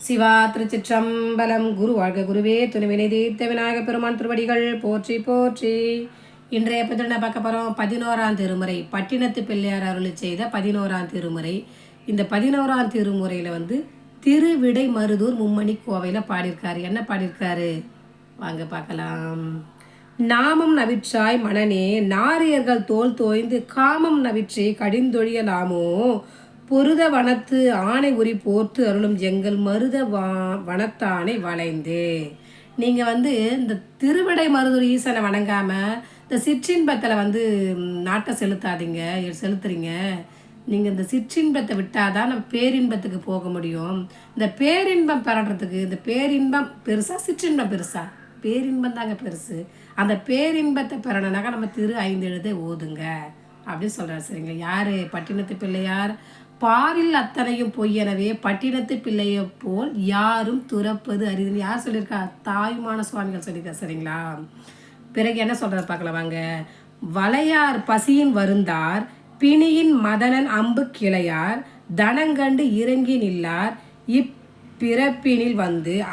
சிவா திருச்சிற்றம்பலம். குரு வாழ்க குருவே துணிவினை தீர்த்த விநாயக பெருமான் திருவடிகள் போற்றி போற்றி. இன்றைய பதில் பார்க்க போகிறோம் 11ஆம் திருமுறை. பட்டினத்து பிள்ளையார் அருளி செய்த 11ஆம் திருமுறை. இந்த 11ஆம் திருமுறையில் திருவிடை மருதூர் மும்மணி கோவையில் பாடியிருக்காரு. என்ன பாடியிருக்காரு வாங்க பார்க்கலாம். நாமம் நவிற்றாய் மனனே நாரியர்கள் தோல் தோய்ந்து காமம் நவிற்றி கடிந்தொழியலாமோ பொருத வனத்து ஆணை உரி போர்த்து அருளும் எங்கள் மருத வனத்தானை வளைந்து. நீங்கள் இந்த திருவிடை மருதூர் ஈசனை வணங்காமல் இந்த சிற்றின்பத்தில் நாட்டை செலுத்துறீங்க. நீங்கள் இந்த சிற்றின்பத்தை விட்டாதான் நம்ம பேரின்பத்துக்கு போக முடியும். இந்த பேரின்பம் பெறறதுக்கு இந்த பேரின்பம் பெருசா சிற்றின்பம் பெருசா? பேரின்பம் தாங்க பெருசு. அந்த பேரின்பத்தை பெறணுனாக்கா நம்ம திரு 5 எழுதை ஓதுங்க அப்படின்னு சொல்கிறார். சரிங்களா? யார்? பட்டினத்து பிள்ளையார். பாரில் அத்தனையும் பொய்யனவே பட்டினத்து பிள்ளையை போல் யாரும் துறப்பது அரிதுன்னு யார் சொல்லியிருக்கா? தாயுமான சுவாமிகள் சொல்லியிருக்கா. சரிங்களா? பிறகு என்ன சொல்கிறத பார்க்கலாம் வாங்க. வளையார் பசியின் வருந்தார் பிணியின் மதனன் அம்பு கிளையார் தனங்கண்டு இறங்கி நில்லார் இப்பிறப்பினில்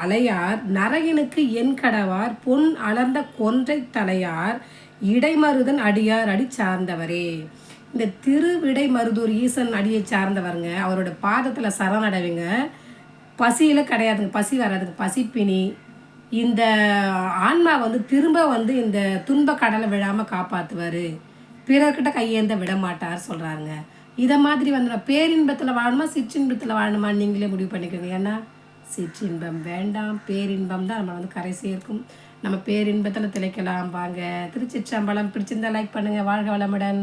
அலையார் நரகினுக்கு என் கடவார் பொன் அலர்ந்த கொன்றை தலையார் இடைமருதன் அடியார் அடி சார்ந்தவரே. இந்த திருவிடை மருதூர் ஈசன் அடியை சார்ந்தவருங்க. அவரோட பாதத்தில் சரணடைவிங்க. பசியில் கிடையாதுங்க, பசி வராதுங்க, பசிப்பினி. இந்த ஆன்மா திரும்ப இந்த துன்ப கடலை விழாமல் காப்பாற்றுவார், பிறர்கிட்ட கையேந்த விட மாட்டார் சொல்கிறாருங்க. இதை மாதிரி நான் பேரின்பத்தில் வாழணுமா சிற்றின்பத்தில் வாழணுமா நீங்களே முடிவு பண்ணிக்கோங்க. ஏன்னா சிற்றின்பம் வேண்டாம், பேரின்பம் தான் நம்ம கரை சேர்க்கும். நம்ம பேரின்பத்தில் திளைக்கலாம் வாங்க. திருச்சிற்றம்பலம். பிடிச்சிருந்தா லைக் பண்ணுங்கள். வாழ்க வளமுடன்.